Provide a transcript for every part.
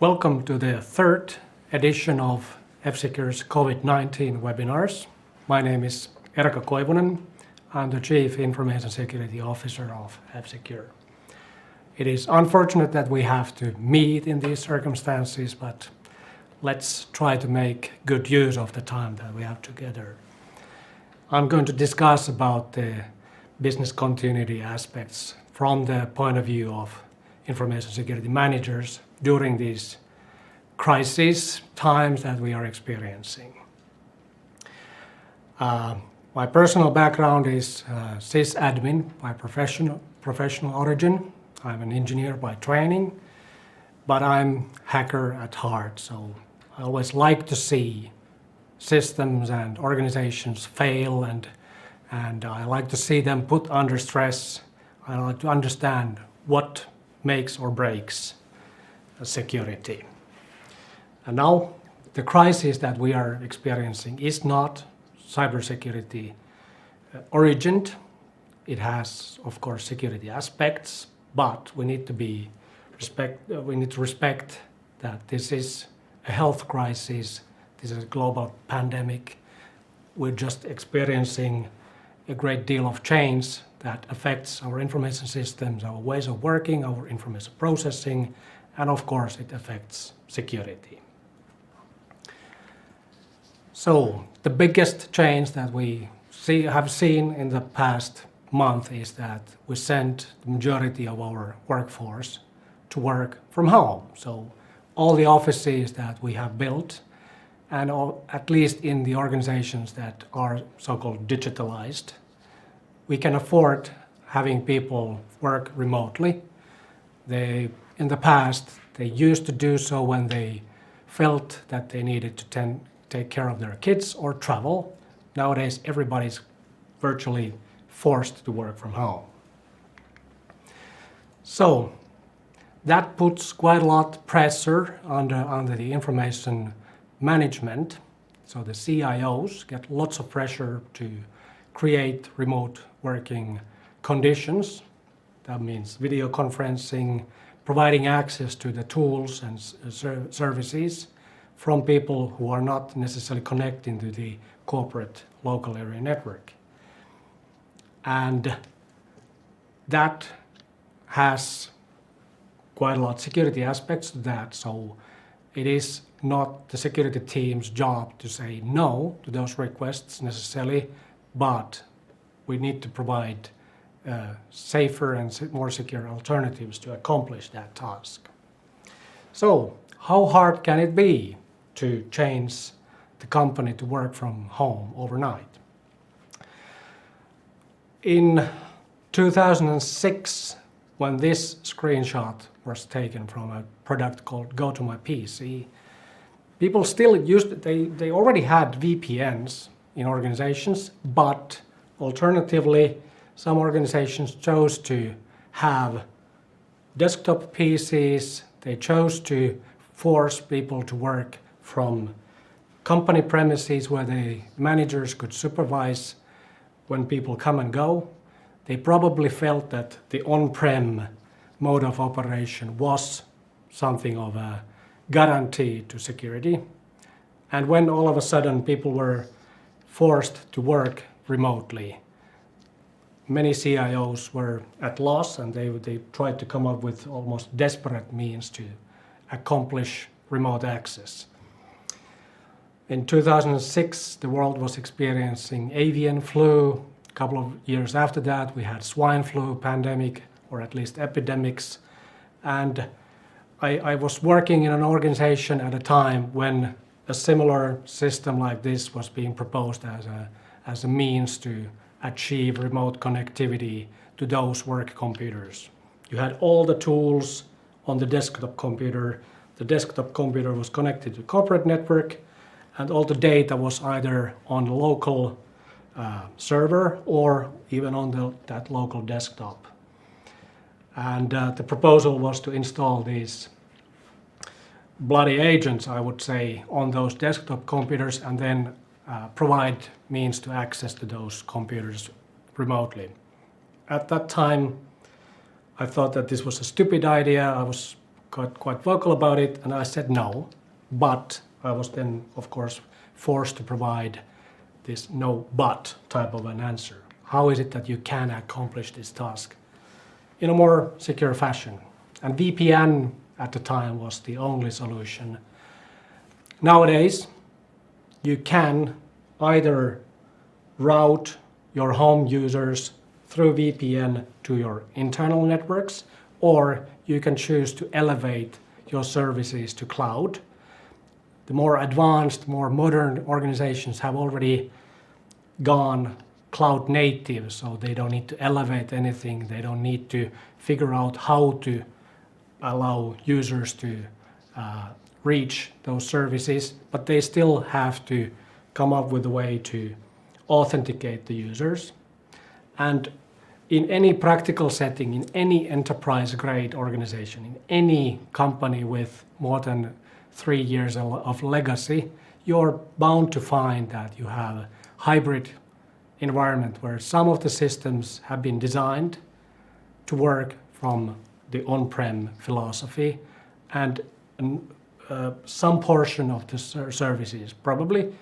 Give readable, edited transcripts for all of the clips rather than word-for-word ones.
Welcome to the third edition of F-Secure's COVID-19 webinars. My name is Erka Koivunen. I'm the Chief Information Security Officer of F-Secure. It is unfortunate that we have to meet in these circumstances, but let's try to make good use of the time that we have together. I'm going to discuss about the business continuity aspects from the point of view of information security managers during these crisis times that we are experiencing. My personal background is sysadmin by professional origin. I'm an engineer by training, but I'm hacker at heart. So I always like to see systems and organizations fail, and I like to see them put under stress. I like to understand what makes or breaks security. And now the crisis that we are experiencing is not cybersecurity origined. It has, of course, security aspects, but we need to respect that this is a health crisis. This is a global pandemic. We're just experiencing a great deal of change that affects our information systems, our ways of working, our information processing, and of course it affects security. So the biggest change that we have seen in the past month is that we sent the majority of our workforce to work from home. So all the offices that we have built, and at least in the organizations that are so-called digitalized, we can afford having people work remotely. In the past, they used to do so when they felt that they needed to take care of their kids or travel. Nowadays, everybody's virtually forced to work from home. So that puts quite a lot of pressure under the information management. So the CIOs get lots of pressure to create remote working conditions. That means video conferencing, providing access to the tools and services from people who are not necessarily connecting to the corporate local area network. And that has quite a lot of security aspects to that. So it is not the security team's job to say no to those requests necessarily, but we need to provide safer and more secure alternatives to accomplish that task. So how hard can it be to change the company to work from home overnight? In 2006, when this screenshot was taken from a product called Go to My PC, people still they already had VPNs in organizations, but alternatively, some organizations chose to have desktop PCs. They chose to force people to work from company premises where the managers could supervise when people come and go. They probably felt that the on-prem mode of operation was something of a guarantee to security. And when all of a sudden people were forced to work remotely, many CIOs were at loss, and they tried to come up with almost desperate means to accomplish remote access. In 2006, the world was experiencing avian flu. A couple of years after that, we had swine flu pandemic, or at least epidemics. And I was working in an organization at a time when a similar system like this was being proposed as a means to achieve remote connectivity to those work computers. You had all the tools on the desktop computer. The desktop computer was connected to corporate network, and all the data was either on the local server or even on that local desktop. And the proposal was to install these bloody agents, I would say, on those desktop computers, and then provide means to access to those computers remotely. At that time, I thought that this was a stupid idea. I was got quite vocal about it, and I said no. But I was then, of course, forced to provide this no but type of an answer. How is it that you can accomplish this task in a more secure fashion? And VPN at the time was the only solution. Nowadays, you can either route your home users through VPN to your internal networks, or you can choose to elevate your services to cloud. The more advanced, more modern organizations have already gone cloud native, so they don't need to elevate anything. They don't need to figure out how to allow users to reach those services, but they still have to come up with a way to authenticate the users. And in any practical setting, in any enterprise-grade organization, in any company with more than 3 years of legacy, you're bound to find that you have a hybrid environment where some of the systems have been designed to work from the on-prem philosophy, and some portion of the services, probably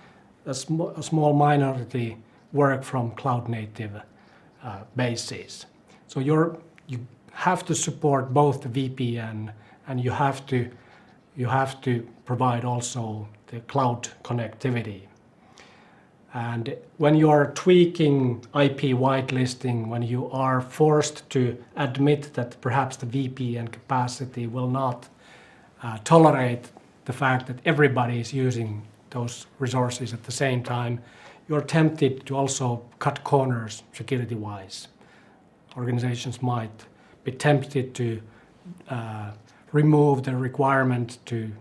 a small minority, work from cloud-native bases. So you have to support both the VPN, and you have to provide also the cloud connectivity. And when you are tweaking IP whitelisting, when you are forced to admit that perhaps the VPN capacity will not tolerate the fact that everybody is using those resources at the same time, you're tempted to also cut corners security-wise. Organizations might be tempted to remove the requirement to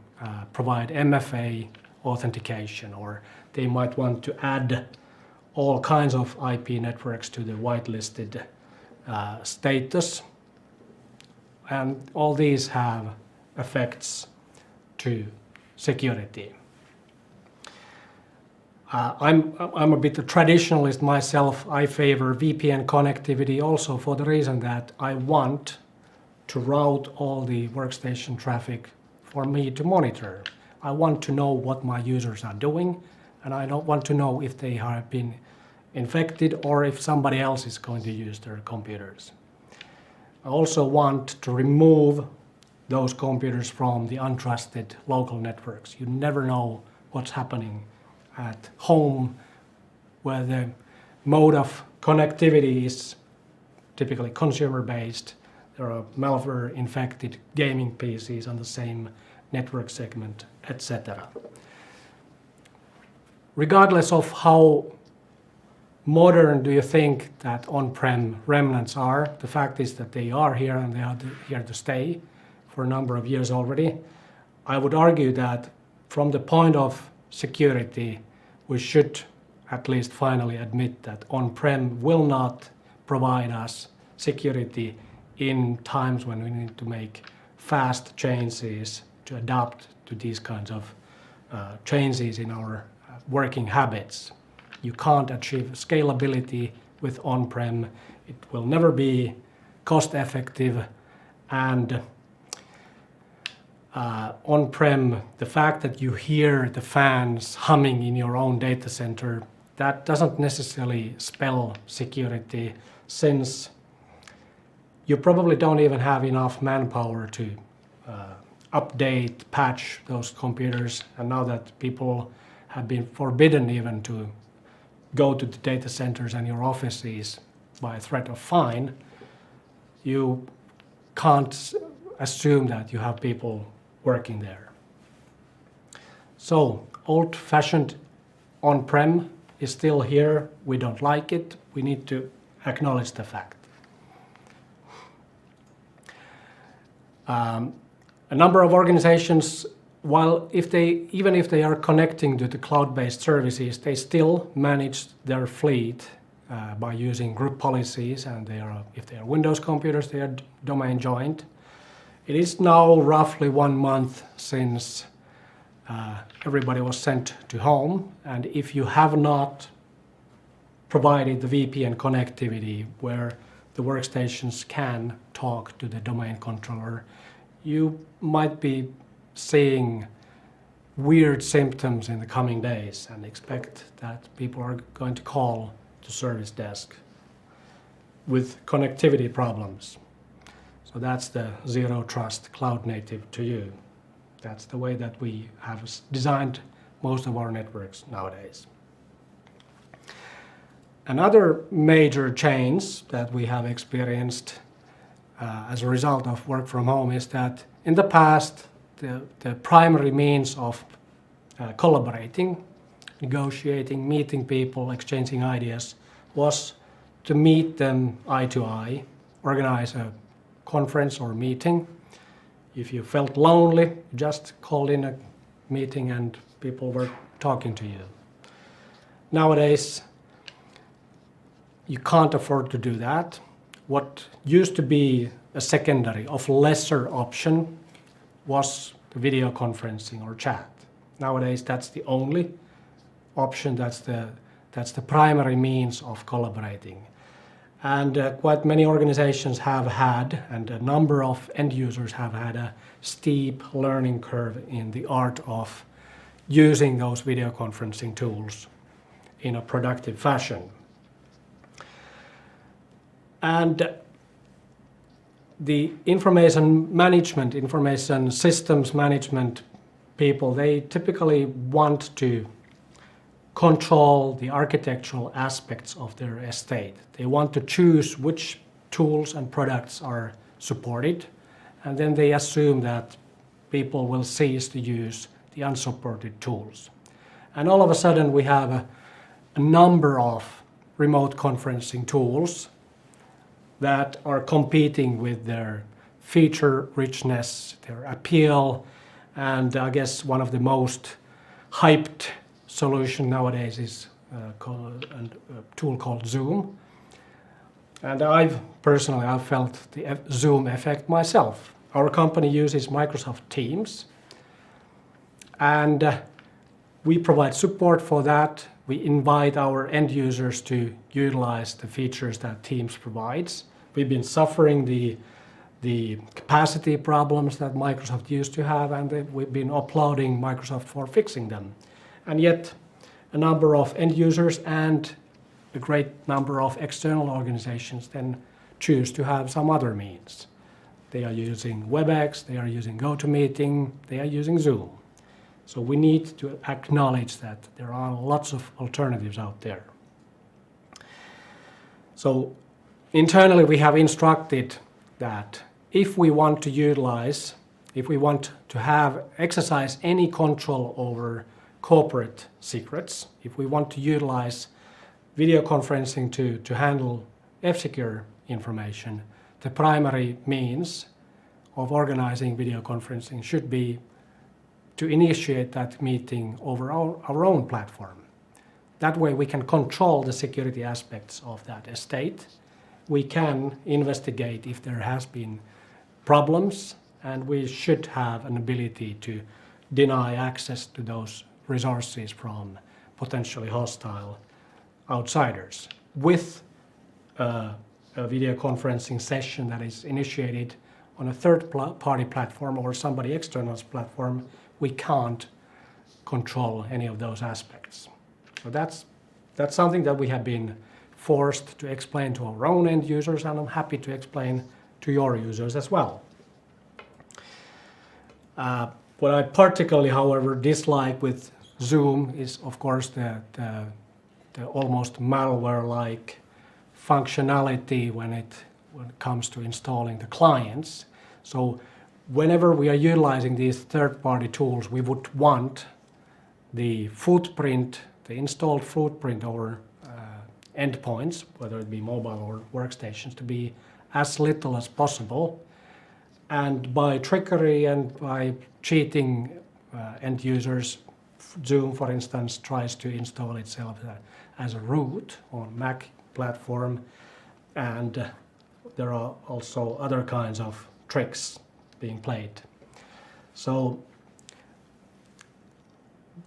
provide MFA authentication, or they might want to add all kinds of IP networks to the whitelisted status. And all these have effects to security. I'm a bit a traditionalist myself. I favor VPN connectivity also for the reason that I want to route all the workstation traffic for me to monitor. I want to know what my users are doing, and I don't want to know if they have been infected or if somebody else is going to use their computers. I also want to remove those computers from the untrusted local networks. You never know what's happening at home, where the mode of connectivity is typically consumer-based. There are malware-infected gaming PCs on the same network segment, etc. Regardless of how modern do you think that on-prem remnants are, the fact is that they are here and they are here to stay for a number of years already. I would argue that from the point of security, we should at least finally admit that on-prem will not provide us security in times when we need to make fast changes to adapt to these kinds of changes in our working habits. You can't achieve scalability with on-prem. It will never be cost-effective, and on-prem, the fact that you hear the fans humming in your own data center, that doesn't necessarily spell security, since you probably don't even have enough manpower to update, patch those computers. And now that people have been forbidden even to go to the data centers and your offices by threat of fine, you can't assume that you have people working there. So old-fashioned on-prem is still here. We don't like it. We need to acknowledge the fact. A number of organizations, even if they are connecting to the cloud-based services, they still manage their fleet by using group policies, and if they are Windows computers, they are domain joined. It is now roughly 1 month since everybody was sent to home, and if you have not provided the VPN connectivity where the workstations can talk to the domain controller, you might be seeing weird symptoms in the coming days and expect that people are going to call to service desk with connectivity problems. So that's the zero trust cloud native to you. That's the way that we have designed most of our networks nowadays. Another major change that we have experienced as a result of work from home is that in the past, the primary means of collaborating, negotiating, meeting people, exchanging ideas was to meet them eye to eye, organize a conference or meeting. If you felt lonely, you just called in a meeting and people were talking to you. Nowadays, you can't afford to do that. What used to be a secondary of lesser option was the video conferencing or chat. Nowadays, that's the only option, that's the primary means of collaborating. And quite many organizations have had, and a number of end users have had a steep learning curve in the art of using those video conferencing tools in a productive fashion. And the information management, information systems management people, they typically want to control the architectural aspects of their estate. They want to choose which tools and products are supported, and then they assume that people will cease to use the unsupported tools. And all of a sudden we have a number of remote conferencing tools that are competing with their feature richness, their appeal, and I guess one of the most hyped solution nowadays is a tool called Zoom. And I've felt the Zoom effect myself. Our company uses Microsoft Teams, and we provide support for that. We invite our end users to utilize the features that Teams provides. We've been suffering the capacity problems that Microsoft used to have, and we've been applauding Microsoft for fixing them. And yet, a number of end users and a great number of external organizations then choose to have some other means. They are using WebEx, they are using GoToMeeting, they are using Zoom. So we need to acknowledge that there are lots of alternatives out there. So internally we have instructed that if we want to exercise any control over corporate secrets, if we want to utilize video conferencing to handle F-secure information, the primary means of organizing video conferencing should be to initiate that meeting over our own platform. That way we can control the security aspects of that estate. We can investigate if there has been problems, and we should have an ability to deny access to those resources from potentially hostile outsiders with a video conferencing session that is initiated on a third-party platform or somebody external's platform. We can't control any of those aspects. So that's something that we have been forced to explain to our own end users, and I'm happy to explain to your users as well. What I particularly, however, dislike with Zoom is, of course, the almost malware-like functionality when it comes to installing the clients. So whenever we are utilizing these third-party tools, we would want the footprint, the installed footprint over endpoints, whether it be mobile or workstations, to be as little as possible. And by trickery and by cheating end users, Zoom, for instance, tries to install itself as a root on Mac platform, and there are also other kinds of tricks being played. So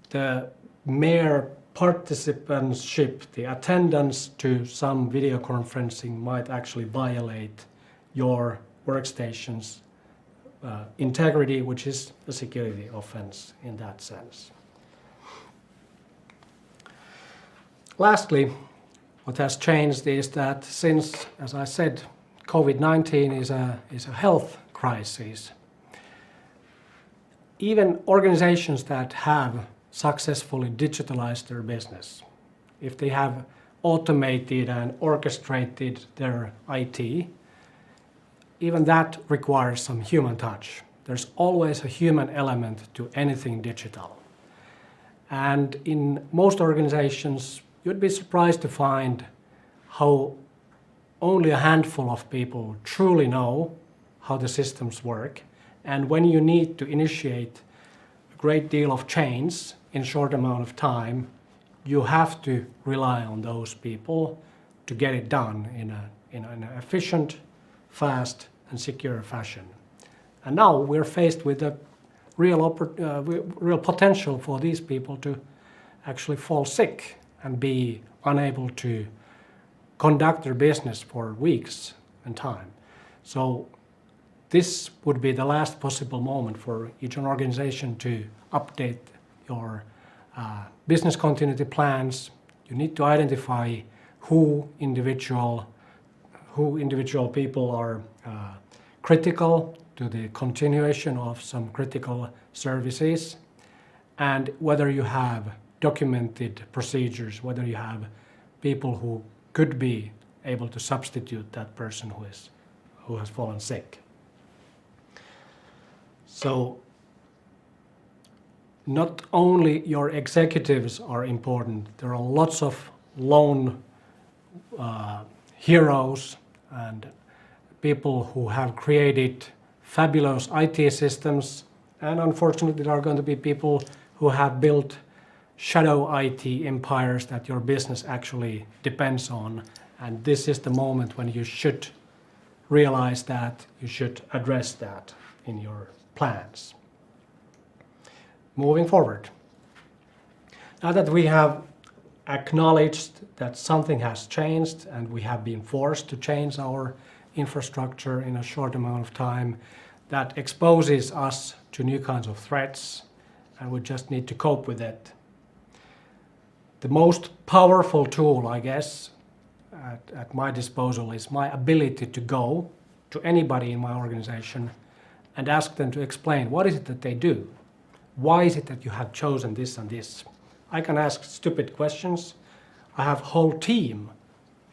the mere participantship, the attendance to some video conferencing might actually violate your workstation's integrity, which is a security offense in that sense. Lastly, what has changed is that since, as I said, COVID-19 is a health crisis, even organizations that have successfully digitalized their business, if they have automated and orchestrated their IT, even that requires some human touch. There's always a human element to anything digital. And in most organizations, you'd be surprised to find how only a handful of people truly know how the systems work. And when you need to initiate a great deal of change in a short amount of time, you have to rely on those people to get it done in an efficient, fast, and secure fashion. And now we're faced with a real potential for these people to actually fall sick and be unable to conduct their business for weeks and time. So this would be the last possible moment for each organization to update your business continuity plans. You need to identify who individual people are critical to the continuation of some critical services, and whether you have documented procedures, whether you have people who could be able to substitute that person who has fallen sick. So not only your executives are important, there are lots of lone heroes and people who have created fabulous IT systems, and unfortunately there are going to be people who have built shadow IT empires that your business actually depends on, and this is the moment when you should realize that, you should address that in your plans. Moving forward, now that we have acknowledged that something has changed and we have been forced to change our infrastructure in a short amount of time, that exposes us to new kinds of threats, and we just need to cope with it. The most powerful tool, I guess, at my disposal is my ability to go to anybody in my organization and ask them to explain what is it that they do. Why is it that you have chosen this and this? I can ask stupid questions. I have a whole team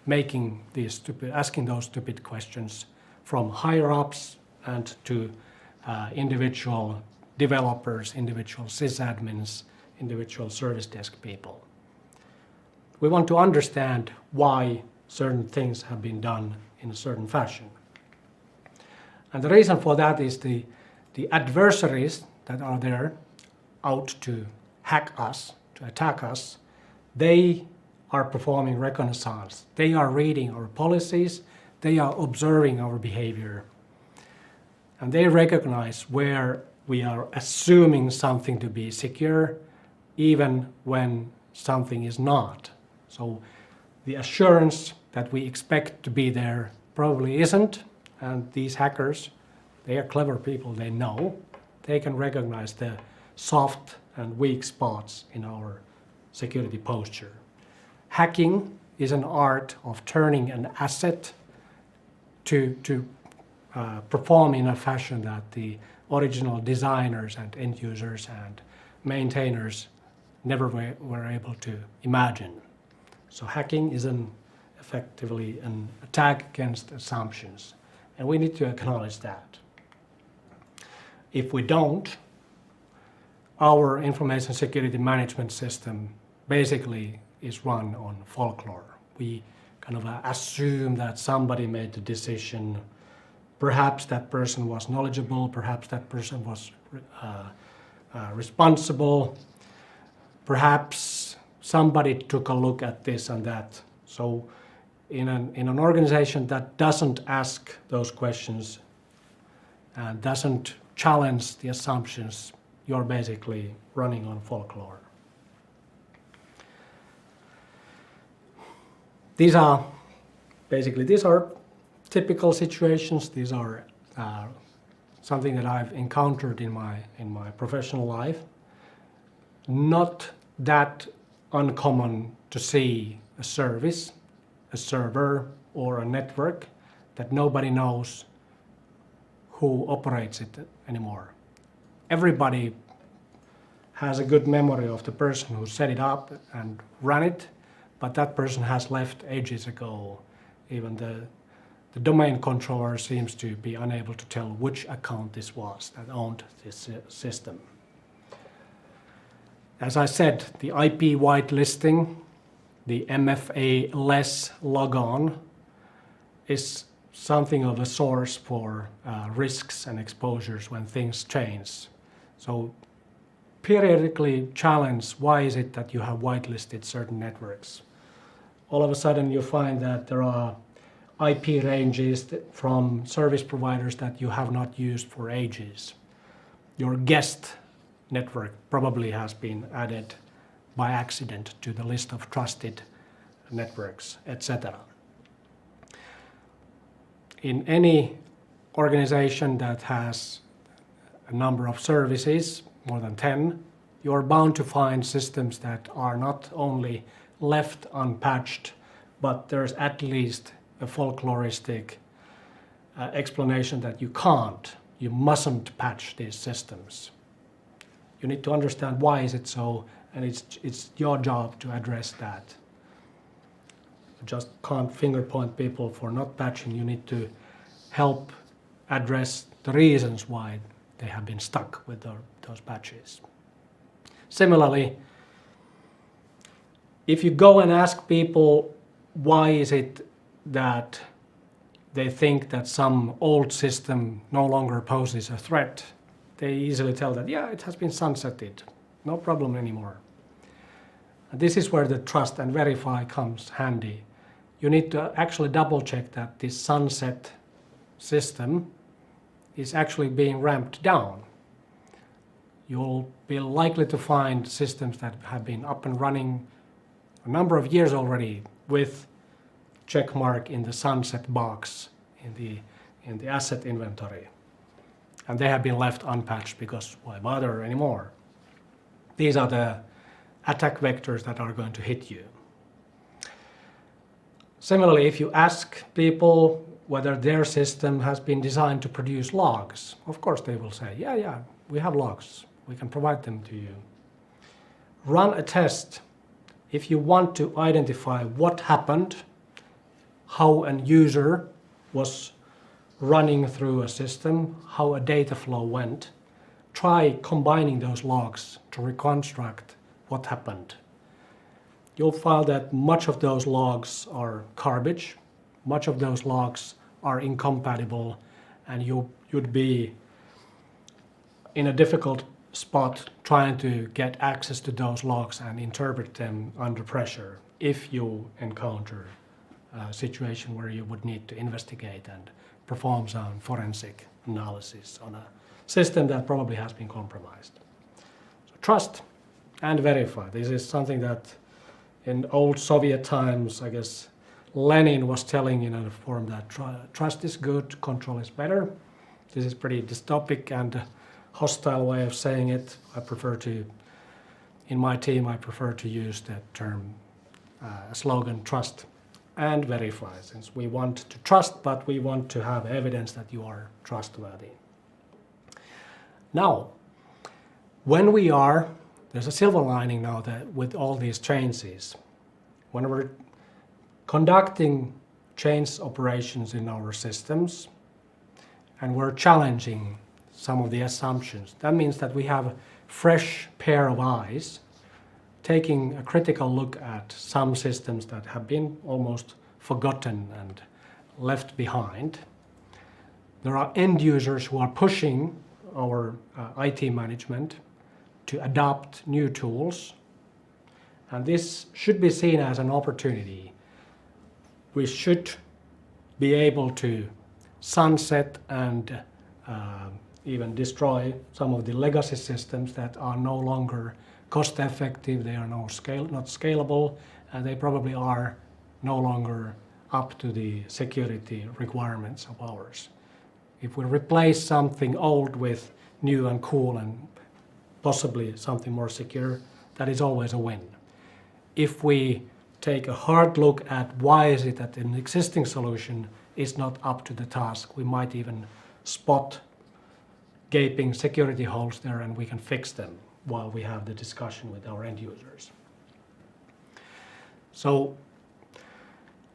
asking those stupid questions, from higher ups and to individual developers, individual sysadmins, individual service desk people. We want to understand why certain things have been done in a certain fashion. And the reason for that is the adversaries that are there out to hack us, to attack us, they are performing reconnaissance. They are reading our policies, they are observing our behavior, and they recognize where we are assuming something to be secure, even when something is not. So the assurance that we expect to be there probably isn't, and these hackers, they are clever people, they know. They can recognize the soft and weak spots in our security posture. Hacking is an art of turning an asset to perform in a fashion that the original designers and end users and maintainers never were able to imagine. So hacking is effectively an attack against assumptions, and we need to acknowledge that. If we don't, our information security management system basically is run on folklore. We kind of assume that somebody made the decision. Perhaps that person was knowledgeable, perhaps that person was responsible, perhaps somebody took a look at this and that. So in an organization that doesn't ask those questions and doesn't challenge the assumptions, you're basically running on folklore. These are typical situations. These are something that I've encountered in my professional life. Not that uncommon to see a service, a server, or a network that nobody knows who operates it anymore. Everybody has a good memory of the person who set it up and ran it, but that person has left ages ago. Even the domain controller seems to be unable to tell which account this was that owned this system. As I said, the IP whitelisting, the MFA-less logon, is something of a source for risks and exposures when things change. So periodically challenge, why is it that you have whitelisted certain networks? All of a sudden you find that there are IP ranges from service providers that you have not used for ages. Your guest network probably has been added by accident to the list of trusted networks, etc. In any organization that has a number of services, more than 10, you're bound to find systems that are not only left unpatched, but there's at least a folkloristic explanation that you mustn't patch these systems. You need to understand why is it so, and it's your job to address that. You just can't finger point people for not patching. You need to help address the reasons why they have been stuck with those patches. Similarly, if you go and ask people why is it that they think that some old system no longer poses a threat, they easily tell that, yeah, it has been sunsetted, no problem anymore. And this is where the trust and verify comes handy. You need to actually double check that this sunset system is actually being ramped down. You'll be likely to find systems that have been up and running a number of years already with check mark in the sunset box in the asset inventory. And they have been left unpatched because why bother anymore? These are the attack vectors that are going to hit you. Similarly, if you ask people whether their system has been designed to produce logs, of course they will say, yeah, we have logs. We can provide them to you. Run a test. If you want to identify what happened, how a user was running through a system, how a data flow went, try combining those logs to reconstruct what happened. You'll find that much of those logs are garbage, much of those logs are incompatible, and you'd be in a difficult spot trying to get access to those logs and interpret them under pressure if you encounter a situation where you would need to investigate and perform some forensic analysis on a system that probably has been compromised. So trust and verify. This is something that in old Soviet times, I guess, Lenin was telling in a forum that trust is good, control is better. This is pretty dystopic and hostile way of saying it. In my team, I prefer to use that term, slogan, trust and verify, since we want to trust, but we want to have evidence that you are trustworthy. Now, there's a silver lining now that with all these changes, when we're conducting change operations in our systems and we're challenging some of the assumptions, that means that we have a fresh pair of eyes taking a critical look at some systems that have been almost forgotten and left behind. There are end users who are pushing our IT management to adopt new tools, and this should be seen as an opportunity. We should be able to sunset and even destroy some of the legacy systems that are no longer cost-effective, they are not scalable, and they probably are no longer up to the security requirements of ours. If we replace something old with new and cool and possibly something more secure, that is always a win. If we take a hard look at why is it that an existing solution is not up to the task, we might even spot gaping security holes there and we can fix them while we have the discussion with our end users. So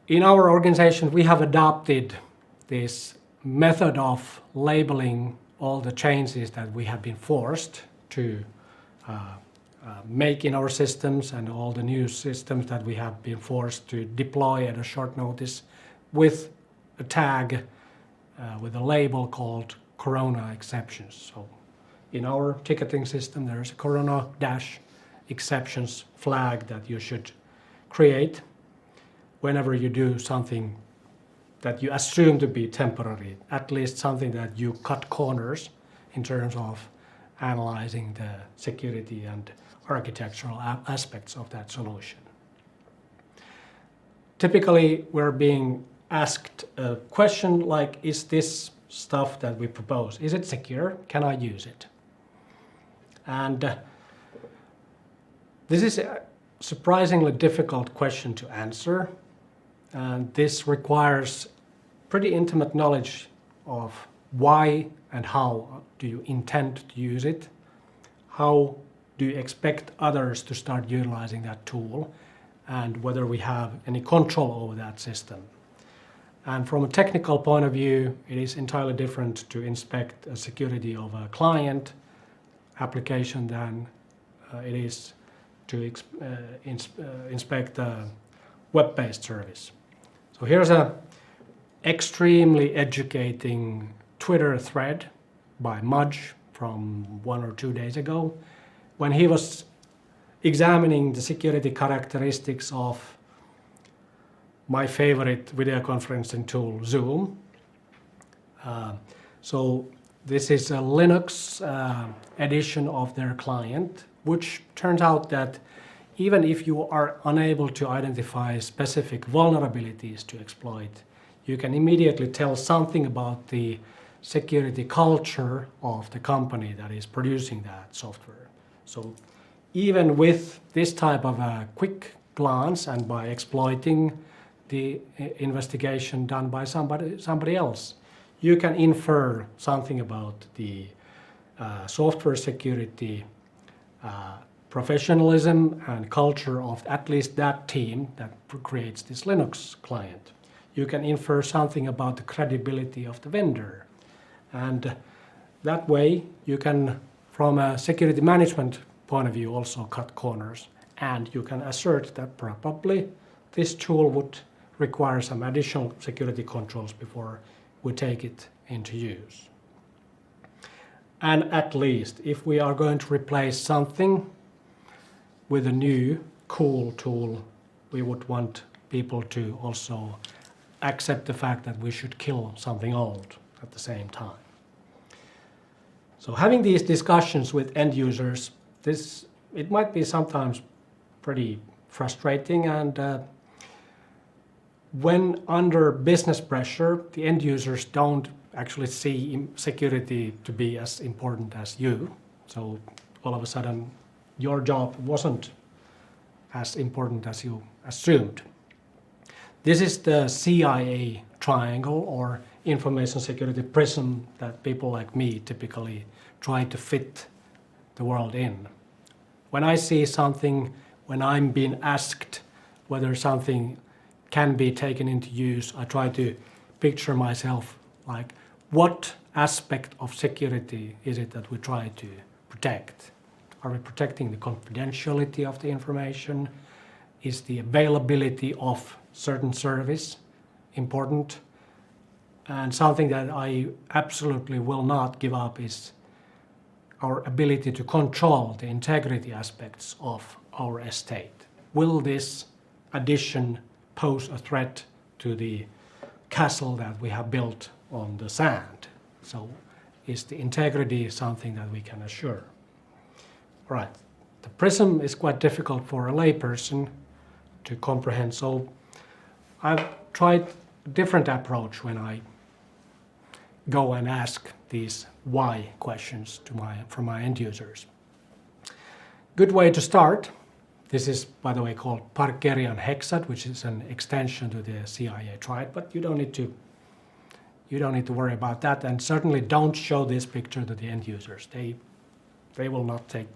in our organization, we have adopted this method of labeling all the changes that we have been forced to make in our systems and all the new systems that we have been forced to deploy at a short notice with a tag with a label called Corona exceptions. So in our ticketing system, there's a Corona-exceptions flag that you should create whenever you do something that you assume to be temporary, at least something that you cut corners in terms of analyzing the security and architectural aspects of that solution. Typically, we're being asked a question like, is this stuff that we propose, is it secure? Can I use it? And this is a surprisingly difficult question to answer. And this requires pretty intimate knowledge of why and how do you intend to use it, how do you expect others to start utilizing that tool, and whether we have any control over that system. And from a technical point of view, it is entirely different to inspect the security of a client application than it is to inspect a web-based service. So here's an extremely educating Twitter thread by Mudge from 1 or 2 days ago, when he was examining the security characteristics of my favorite video conferencing tool, Zoom. So this is a Linux edition of their client, which turns out that even if you are unable to identify specific vulnerabilities to exploit, you can immediately tell something about the security culture of the company that is producing that software. So even with this type of a quick glance and by exploiting the investigation done by somebody else, you can infer something about the software security professionalism and culture of at least that team that creates this Linux client. You can infer something about the credibility of the vendor. And that way you can, from a security management point of view, also cut corners. And you can assert that probably this tool would require some additional security controls before we take it into use. And at least if we are going to replace something with a new cool tool, we would want people to also accept the fact that we should kill something old at the same time. So having these discussions with end users, it might be sometimes pretty frustrating, and when under business pressure, the end users don't actually see security to be as important as you. So all of a sudden, your job wasn't as important as you assumed. This is the CIA triangle, or information security prism, that people like me typically try to fit the world in. When I see something, when I'm being asked whether something can be taken into use, I try to picture myself like, what aspect of security is it that we try to protect? Are we protecting the confidentiality of the information? Is the availability of certain service important? And something that I absolutely will not give up is our ability to control the integrity aspects of our estate. Will this addition pose a threat to the castle that we have built on the sand? So is the integrity something that we can assure? Right. The Prism is quite difficult for a layperson to comprehend, so I've tried a different approach when I go and ask these why questions from my end users. Good way to start. This is, by the way, called Parkerian Hexad, which is an extension to the CIA triad, but you don't need to worry about that, and certainly don't show this picture to the end users. They will not take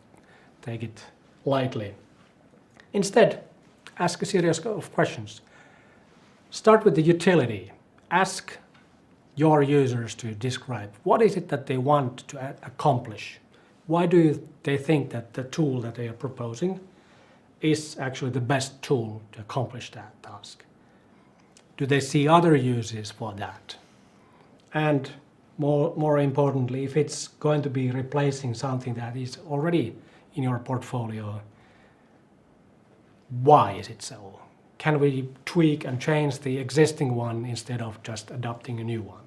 it lightly. Instead, ask a series of questions. Start with the utility. Ask your users to describe what is it that they want to accomplish. Why do they think that the tool that they are proposing is actually the best tool to accomplish that task? Do they see other uses for that? And more importantly, if it's going to be replacing something that is already in your portfolio, why is it so? Can we tweak and change the existing one instead of just adopting a new one?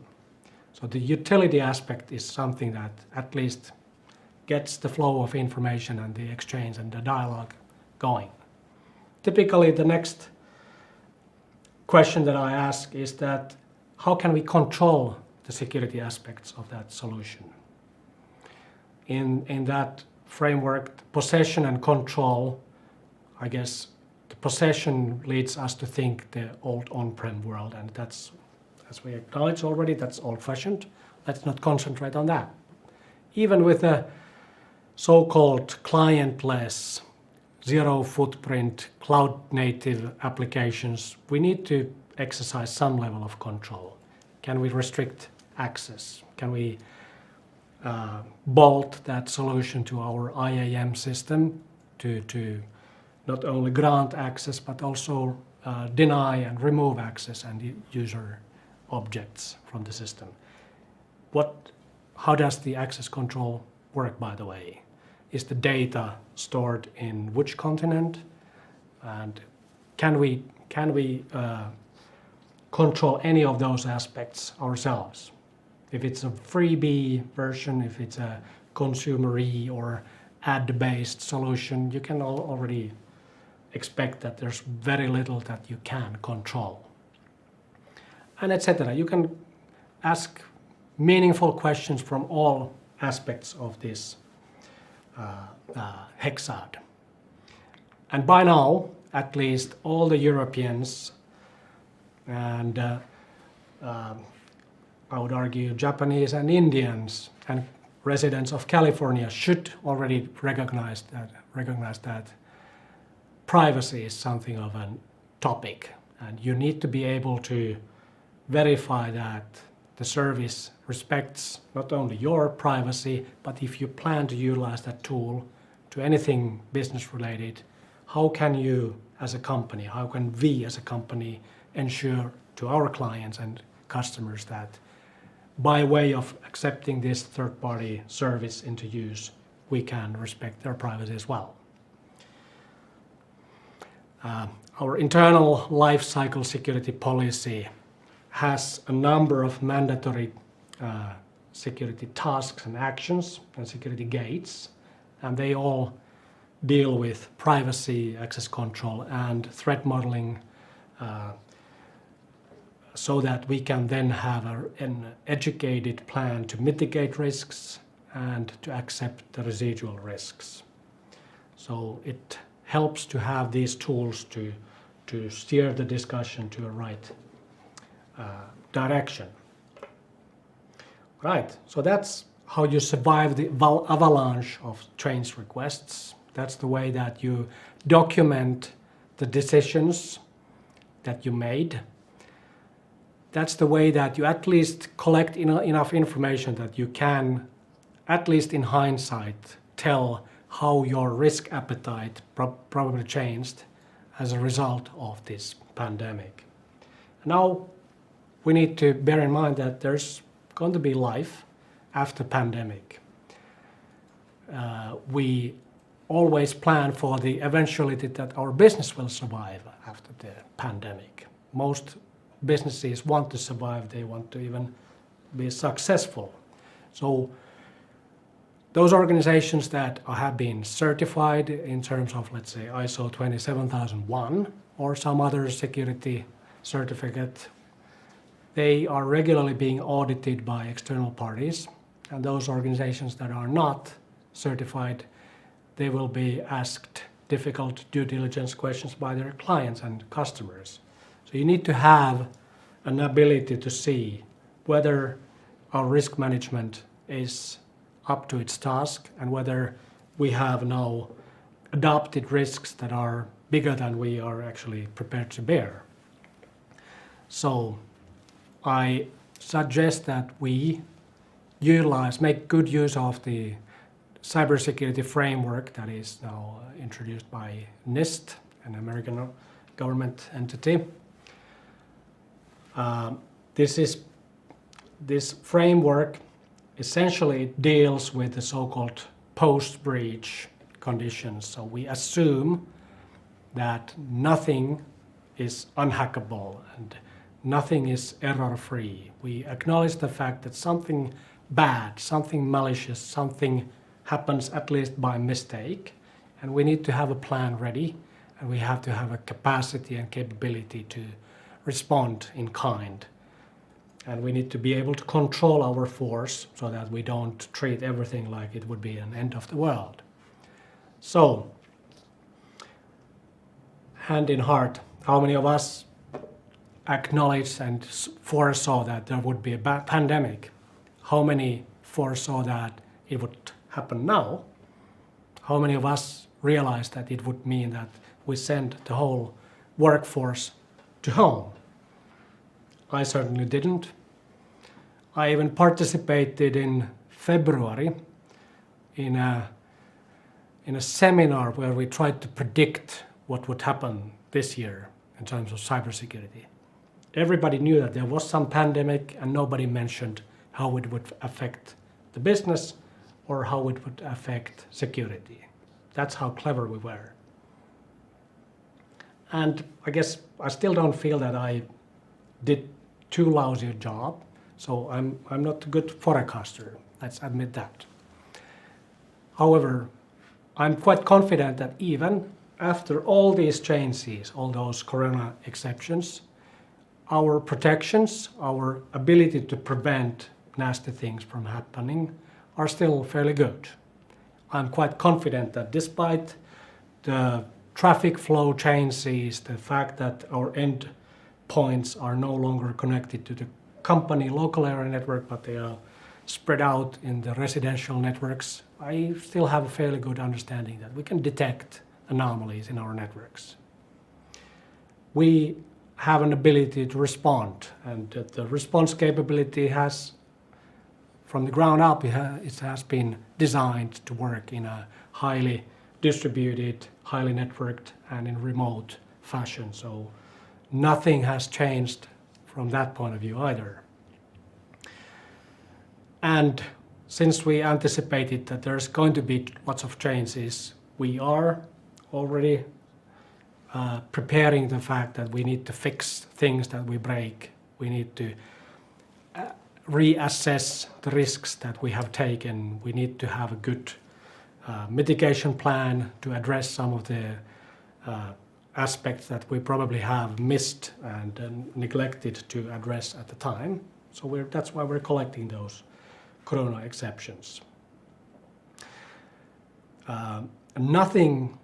So the utility aspect is something that at least gets the flow of information and the exchange and the dialogue going. Typically, the next question that I ask is that how can we control the security aspects of that solution? In that framework, possession and control, I guess the possession leads us to think the old on-prem world, and that's, as we acknowledged already, that's old-fashioned. Let's not concentrate on that. Even with the so-called clientless, zero-footprint, cloud-native applications, we need to exercise some level of control. Can we restrict access? Can we bolt that solution to our IAM system to not only grant access, but also deny and remove access and user objects from the system? How does the access control work, by the way? Is the data stored in which continent? And can we control any of those aspects ourselves? If it's a freebie version, if it's a consumer-y or ad-based solution, you can already expect that there's very little that you can control. And etc. You can ask meaningful questions from all aspects of this Hexad. And by now, at least all the Europeans and I would argue Japanese and Indians and residents of California should already recognize that privacy is something of a topic, and you need to be able to verify that the service respects not only your privacy, but if you plan to utilize that tool to anything business related, how can you as a company, how can we as a company ensure to our clients and customers that by way of accepting this third-party service into use, we can respect their privacy as well. Our internal lifecycle security policy has a number of mandatory security tasks and actions and security gates, and they all deal with privacy, access control, and threat modeling, so that we can then have an educated plan to mitigate risks and to accept the residual risks. So it helps to have these tools to steer the discussion to a right direction. Right, so that's how you survive the avalanche of change requests. That's the way that you document the decisions that you made. That's the way that you at least collect enough information that you can, at least in hindsight, tell how your risk appetite probably changed as a result of this pandemic. Now, we need to bear in mind that there's going to be life after pandemic. We always plan for the eventuality that our business will survive after the pandemic. Most businesses want to survive, they want to even be successful. So those organizations that have been certified in terms of, let's say, ISO 27001 or some other security certificate They are regularly being audited by external parties, and those organizations that are not certified, they will be asked difficult due diligence questions by their clients and customers. So you need to have an ability to see whether our risk management is up to its task and whether we have now adopted risks that are bigger than we are actually prepared to bear. So I suggest that we make good use of the Cybersecurity Framework that is now introduced by NIST, an American government entity. This framework essentially deals with the so-called post-breach conditions. So we assume that nothing is unhackable and nothing is error-free. We acknowledge the fact that something bad, something malicious, something happens at least by mistake, and we need to have a plan ready, and we have to have a capacity and capability to respond in kind. And we need to be able to control our force so that we don't treat everything like it would be an end of the world. So, hand in heart, how many of us acknowledged and foresaw that there would be a pandemic? How many foresaw that it would happen now? How many of us realized that it would mean that we send the whole workforce to home? I certainly didn't. I even participated in February in a seminar where we tried to predict what would happen this year in terms of cybersecurity. Everybody knew that there was some pandemic and nobody mentioned how it would affect the business or how it would affect security. That's how clever we were. And I guess I still don't feel that I did too lousy a job, so I'm not a good forecaster, let's admit that. However, I'm quite confident that even after all these changes, all those corona exceptions, our protections, our ability to prevent nasty things from happening are still fairly good. I'm quite confident that despite the traffic flow changes, the fact that our end points are no longer connected to the company local area network, but they are spread out in the residential networks, I still have a fairly good understanding that we can detect anomalies in our networks. We have an ability to respond, and the response capability has, from the ground up, it has been designed to work in a highly distributed, highly networked, and in remote fashion. So nothing has changed from that point of view either. And since we anticipated that there's going to be lots of changes, we are already preparing the fact that we need to fix things that we break. We need to reassess the risks that we have taken. We need to have a good mitigation plan to address some of the aspects that we probably have missed and neglected to address at the time. So that's why we're collecting those corona exceptions. Nothing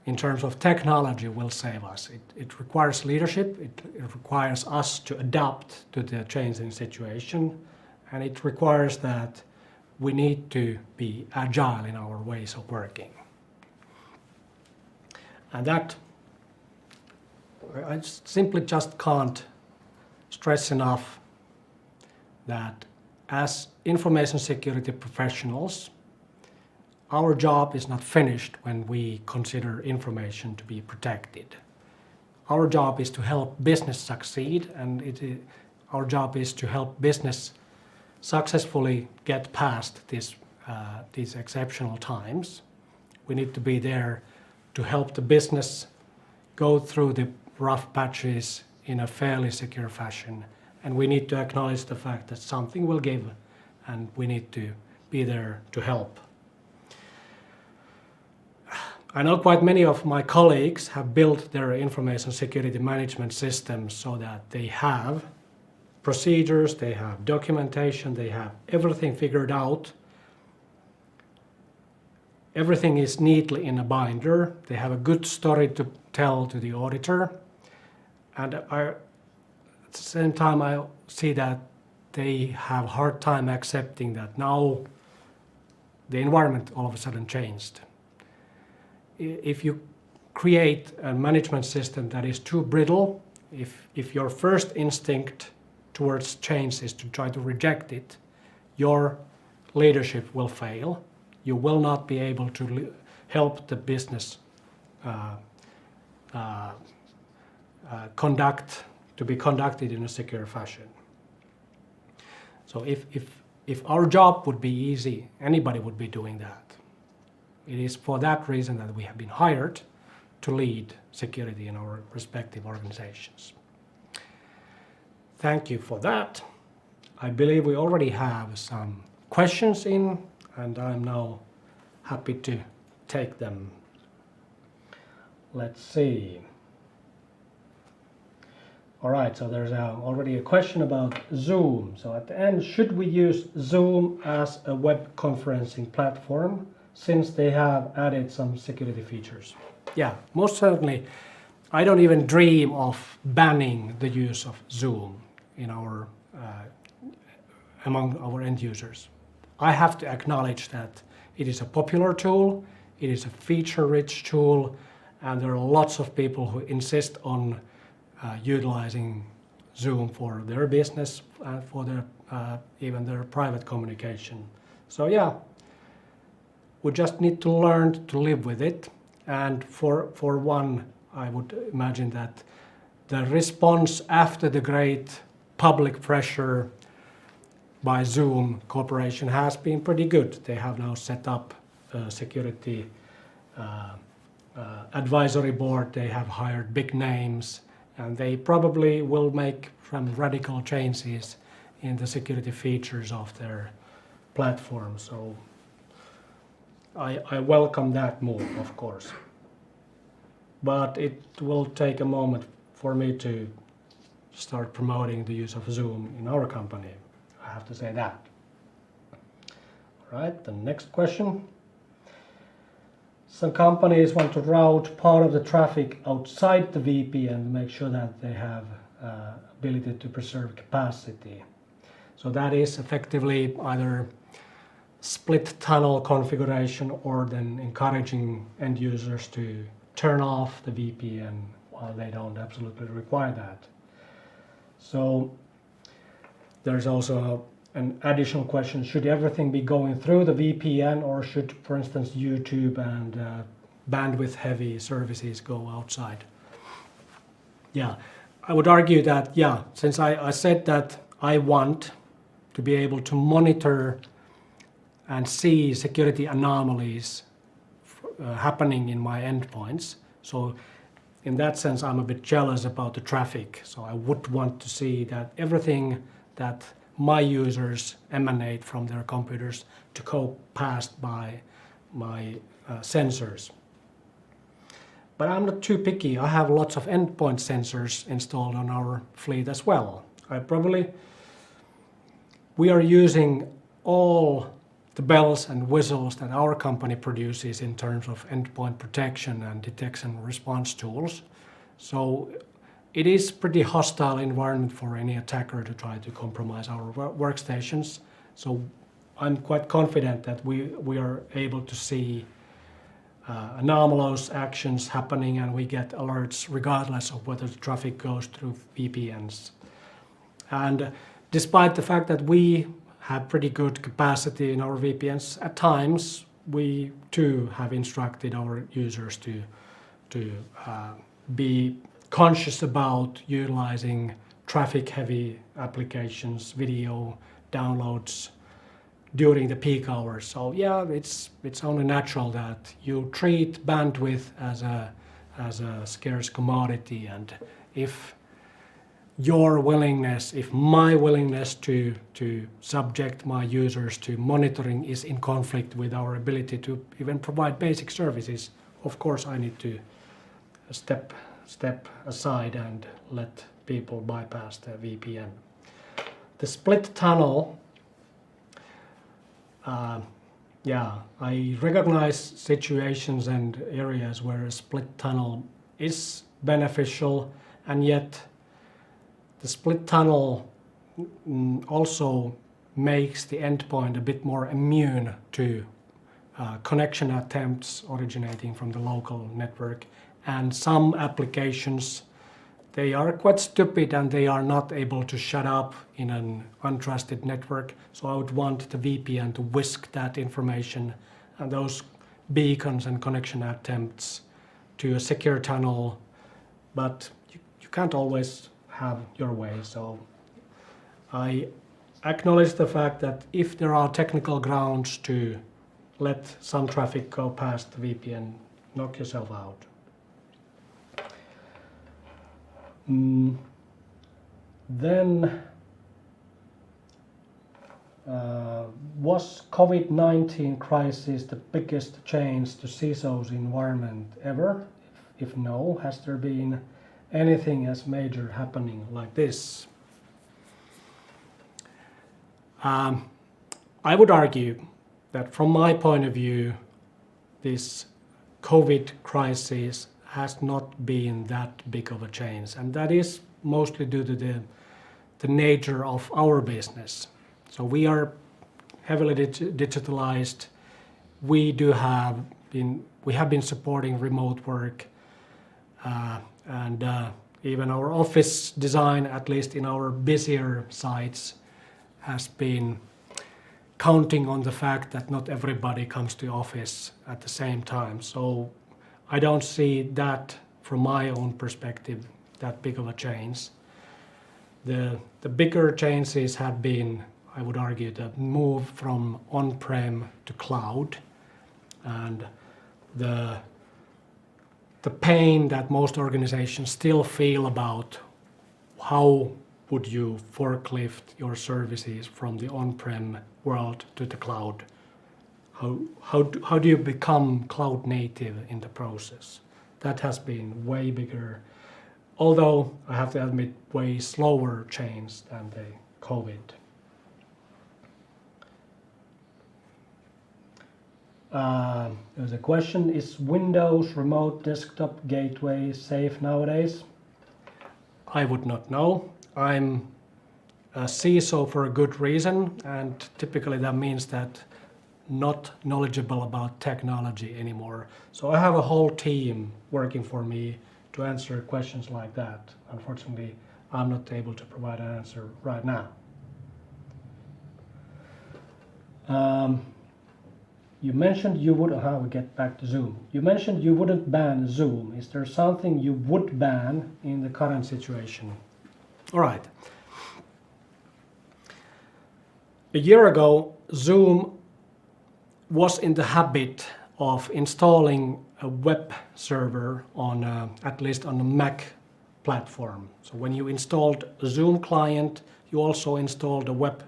in terms of technology will save us. It requires leadership, it requires us to adapt to the changing situation, and it requires that we need to be agile in our ways of working. And that, I simply just can't stress enough that as information security professionals, our job is not finished when we consider information to be protected. Our job is to help business succeed, and our job is to help business successfully get past these exceptional times. We need to be there to help the business go through the rough patches in a fairly secure fashion, and we need to acknowledge the fact that something will give, and we need to be there to help. I know quite many of my colleagues have built their information security management systems so that they have procedures, they have documentation, they have everything figured out. Everything is neatly in a binder. They have a good story to tell to the auditor. And at the same time, I see that they have a hard time accepting that now the environment all of a sudden changed. If you create a management system that is too brittle, if your first instinct towards change is to try to reject it, your leadership will fail. You will not be able to help the business be conducted in a secure fashion. So if our job would be easy, anybody would be doing that. It is for that reason that we have been hired to lead security in our respective organizations. Thank you for that. I believe we already have some questions in, and I'm now happy to take them. Let's see. All right, so there's already a question about Zoom. So at the end, should we use Zoom as a web conferencing platform since they have added some security features? Yeah, most certainly. I don't even dream of banning the use of Zoom in among our end users. I have to acknowledge that it is a popular tool, it is a feature-rich tool, and there are lots of people who insist on utilizing Zoom for their business and for their even their private communication. So yeah, we just need to learn to live with it. And for one, I would imagine that the response after the great public pressure by Zoom Corporation has been pretty good. They have now set up a security advisory board. They have hired big names, and they probably will make some radical changes in the security features of their platform. So I welcome that move, of course. But it will take a moment for me to start promoting the use of Zoom in our company. I have to say that. All right, the next question. Some companies want to route part of the traffic outside the VPN and make sure that they have ability to preserve capacity. So that is effectively either split tunnel configuration or then encouraging end users to turn off the VPN while they don't absolutely require that. So there's also an additional question, should everything be going through the VPN, or should, for instance, YouTube and bandwidth heavy services go outside? Yeah, I would argue that, yeah, since I said that I want to be able to monitor and see security anomalies happening in my endpoints. So in that sense, I'm a bit jealous about the traffic. So I would want to see that everything that my users emanate from their computers to go past by my sensors. But I'm not too picky. I have lots of endpoint sensors installed on our fleet as well. We are using all the bells and whistles that our company produces in terms of endpoint protection and detection response tools. So it is pretty hostile environment for any attacker to try to compromise our workstations. So I'm quite confident that we are able to see anomalous actions happening, and we get alerts regardless of whether the traffic goes through VPNs. And despite the fact that we have pretty good capacity in our VPNs, at times we too have instructed our users to be conscious about utilizing traffic-heavy applications, video downloads during the peak hours. So yeah, it's only natural that you treat bandwidth as a scarce commodity, and if my willingness to subject my users to monitoring is in conflict with our ability to even provide basic services, of course I need to step aside and let people bypass the VPN. The split tunnel, I recognize situations and areas where a split tunnel is beneficial, and yet the split tunnel also makes the endpoint a bit more immune to connection attempts originating from the local network. And some applications, they are quite stupid and they are not able to shut up in an untrusted network. So I would want the VPN to whisk that information and those beacons and connection attempts to a secure tunnel. But you can't always have your way. So I acknowledge the fact that if there are technical grounds to let some traffic go past the VPN, knock yourself out. Then was COVID-19 crisis the biggest change to CISO's environment ever? If no, has there been anything as major happening like this? I would argue that from my point of view, this COVID crisis has not been that big of a change, and that is mostly due to the nature of our business. So we are heavily digitalized. We have been supporting remote work, and even our office design, at least in our busier sites, has been counting on the fact that not everybody comes to office at the same time. So I don't see that, from my own perspective, that big of a change. The bigger changes have been, I would argue, the move from on-prem to cloud, and the pain that most organizations still feel about how would you forklift your services from the on-prem world to the cloud. How do you become cloud native in the process? That has been way bigger, although I have to admit, way slower change than the COVID. There's a question, is Windows Remote Desktop Gateway safe nowadays? I would not know. I'm a CISO for a good reason, and typically that means that not knowledgeable about technology anymore. So I have a whole team working for me to answer questions like that. Unfortunately, I'm not able to provide an answer right now. You mentioned you would, how we get back to Zoom. You mentioned you wouldn't ban Zoom. Is there something you would ban in the current situation? All right. A year ago, Zoom was in the habit of installing a web server on, at least on a Mac platform. So when you installed a Zoom client, you also installed a web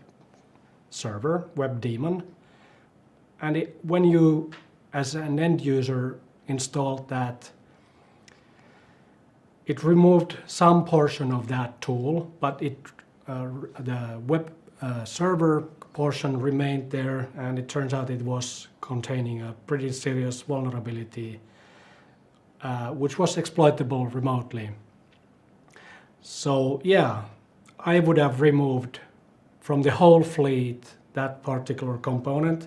server, web daemon. And when you, as an end user, installed that, it removed some portion of that tool, but the web server portion remained there, and it turns out it was containing a pretty serious vulnerability, which was exploitable remotely. So yeah, I would have removed from the whole fleet that particular component.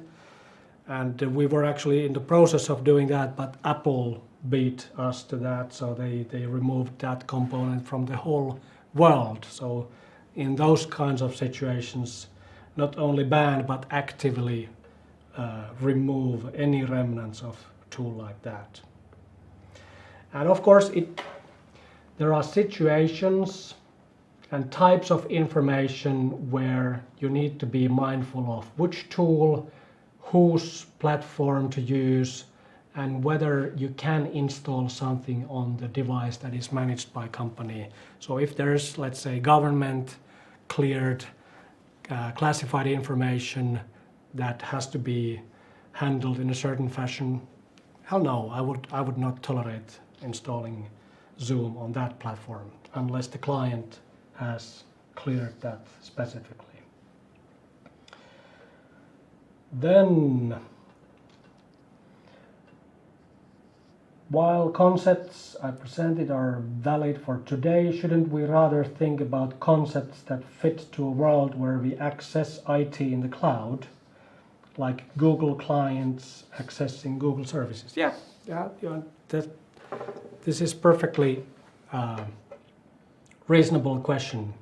And we were actually in the process of doing that, but Apple beat us to that, so they removed that component from the whole world. So in those kinds of situations, not only ban, but actively remove any remnants of a tool like that. And of course, there are situations and types of information where you need to be mindful of which tool, whose platform to use, and whether you can install something on the device that is managed by company. So if there's, let's say, government cleared, classified information that has to be handled in a certain fashion, hell no, I would not tolerate installing Zoom on that platform unless the client has cleared that specifically. Then, while concepts I presented are valid for today, shouldn't we rather think about concepts that fit to a world where we access IT in the cloud, like Google clients accessing Google services? Yeah, this is perfectly reasonable question.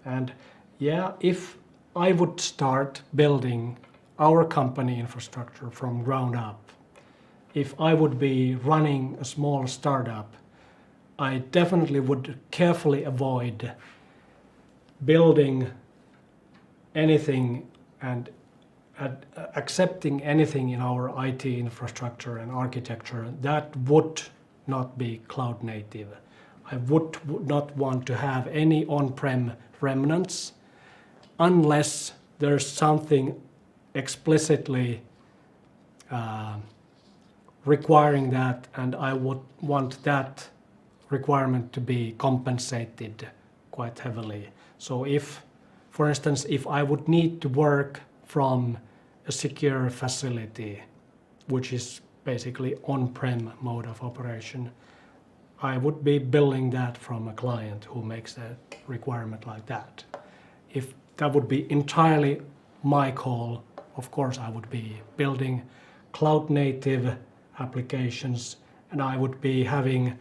And yeah, if I would start building our company infrastructure from ground up, if I would be running a small startup, I definitely would carefully avoid building anything and accepting anything in our IT infrastructure and architecture that would not be cloud native. I would not want to have any on-prem remnants unless there's something explicitly requiring that, and I would want that requirement to be compensated quite heavily. So if, for instance, if I would need to work from a secure facility, which is basically on-prem mode of operation, I would be building that from a client who makes a requirement like that. If that would be entirely my call, of course I would be building cloud native applications, and I would be having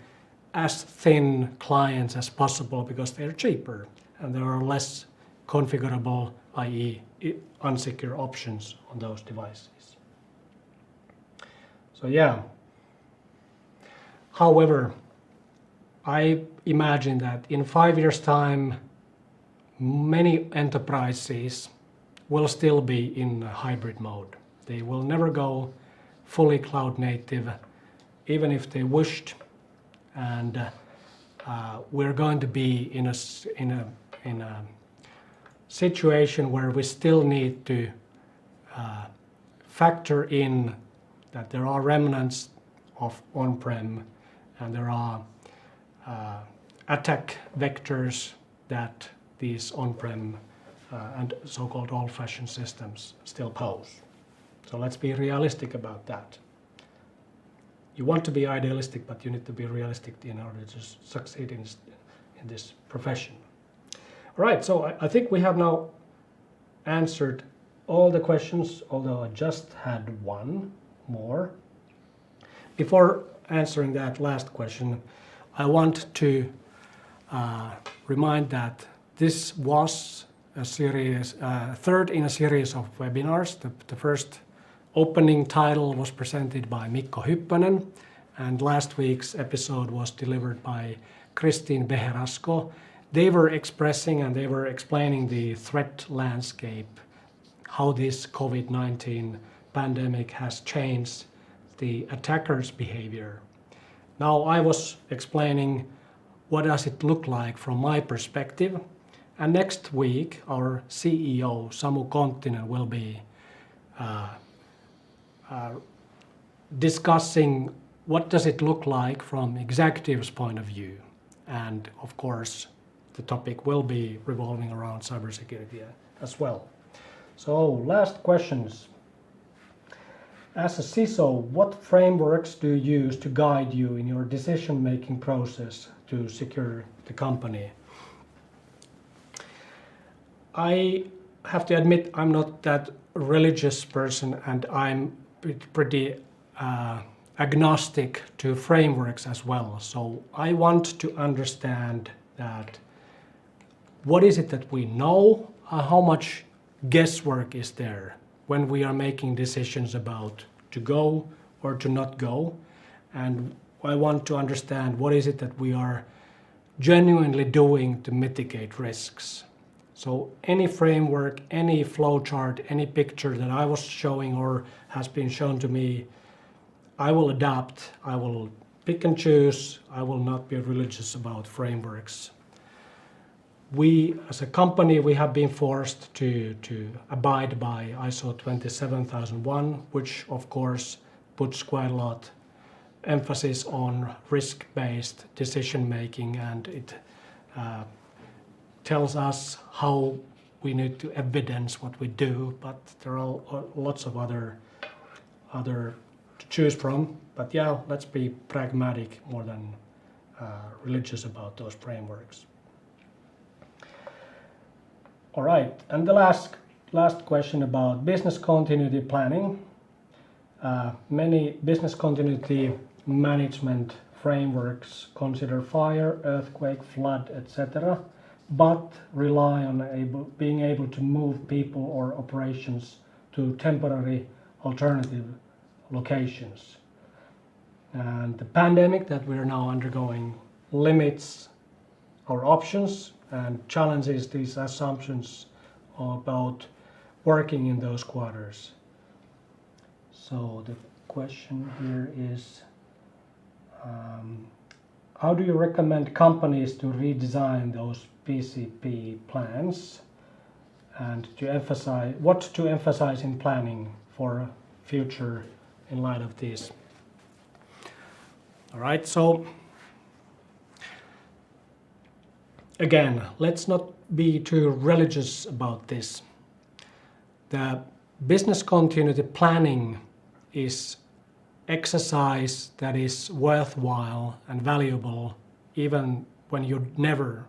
as thin clients as possible because they're cheaper and there are less configurable, i.e. unsecure options on those devices. So yeah. However, I imagine that in 5 years' time, many enterprises will still be in a hybrid mode. They will never go fully cloud native, even if they wished, and we're going to be in a situation where we still need to factor in that there are remnants of on-prem and there are attack vectors that these on-prem and so-called old-fashioned systems still pose. So let's be realistic about that. You want to be idealistic, but you need to be realistic in order to succeed in this profession. All right, so I think we have now answered all the questions, although I just had one more. Before answering that last question, I want to remind that this was a series, third in a series of webinars. The first opening title was presented by Mikko Hyppönen, and last week's episode was delivered by Christine Beherasko. They were expressing and they were explaining the threat landscape, how this COVID-19 pandemic has changed the attacker's behavior. Now I was explaining what does it look like from my perspective, and next week our CEO Samu Konttinen will be discussing what does it look like from executive's point of view, and of course the topic will be revolving around cybersecurity as well. So last questions. As a CISO, what frameworks do you use to guide you in your decision-making process to secure the company? I have to admit I'm not that religious person, and I'm pretty agnostic to frameworks as well. So I want to understand that what is it that we know, how much guesswork is there when we are making decisions about to go or to not go, and I want to understand what is it that we are genuinely doing to mitigate risks. So any framework, any flowchart, any picture that I was showing or has been shown to me, I will adapt, I will pick and choose, I will not be religious about frameworks. We, as a company, we have been forced to abide by ISO 27001, which of course puts quite a lot emphasis on risk-based decision-making, and it tells us how we need to evidence what we do, but there are lots of other to choose from. But yeah, let's be pragmatic more than religious about those frameworks. All right, and the last question about business continuity planning. Many business continuity management frameworks consider fire, earthquake, flood, etc., but rely on being able to move people or operations to temporary alternative locations. And the pandemic that we're now undergoing limits our options and challenges these assumptions about working in those quarters. So the question here is, how do you recommend companies to redesign those PCP plans and to emphasize what to emphasize in planning for future in light of this? All right, so again, let's not be too religious about this. The business continuity planning is exercise that is worthwhile and valuable even when you never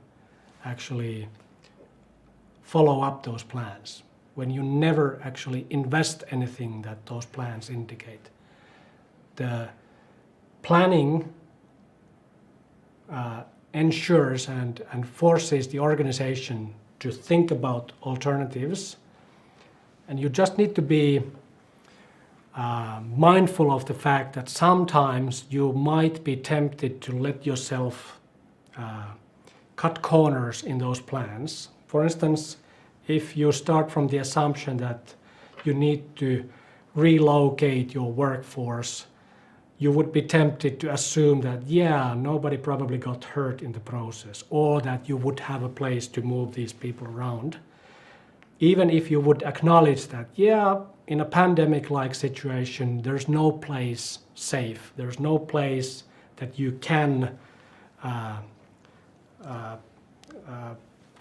actually follow up those plans, when you never actually invest anything that those plans indicate. The planning ensures and forces the organization to think about alternatives, and you just need to be mindful of the fact that sometimes you might be tempted to let yourself cut corners in those plans. For instance, if you start from the assumption that you need to relocate your workforce, you would be tempted to assume that, yeah, nobody probably got hurt in the process, or that you would have a place to move these people around. Even if you would acknowledge that, yeah, in a pandemic-like situation, there's no place safe. There's no place that you can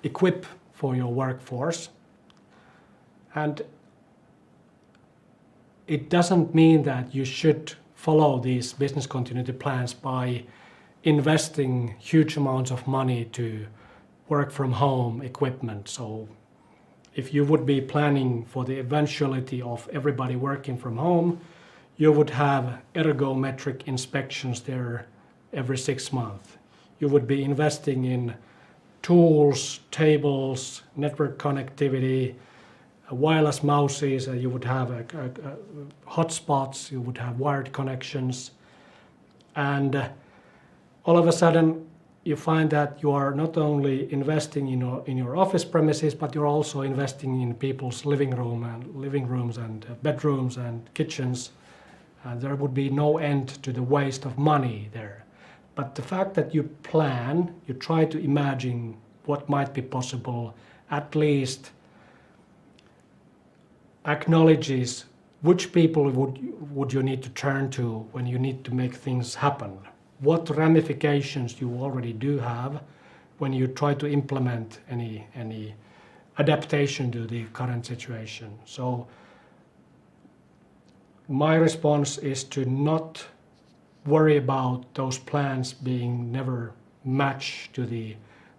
equip for your workforce. And it doesn't mean that you should follow these business continuity plans by investing huge amounts of money to work from home equipment. So if you would be planning for the eventuality of everybody working from home, you would have ergometric inspections there every 6 months. You would be investing in tools, tables, network connectivity, wireless mouses, you would have hotspots, you would have wired connections. And all of a sudden, you find that you are not only investing in your office premises, but you're also investing in people's living rooms and bedrooms and kitchens. And there would be no end to the waste of money there. But the fact that you plan, you try to imagine what might be possible, at least acknowledges which people would you need to turn to when you need to make things happen. What ramifications you already do have when you try to implement any adaptation to the current situation. So my response is to not worry about those plans being never matched to the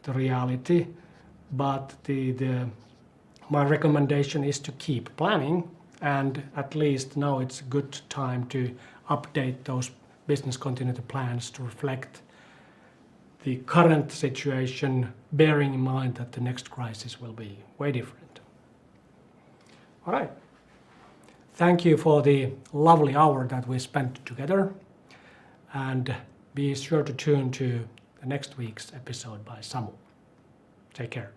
reality, but my recommendation is to keep planning, and at least now it's a good time to update those business continuity plans to reflect the current situation, bearing in mind that the next crisis will be way different. All right. Thank you for the lovely hour that we spent together, and be sure to tune to the next week's episode by Samu. Take care.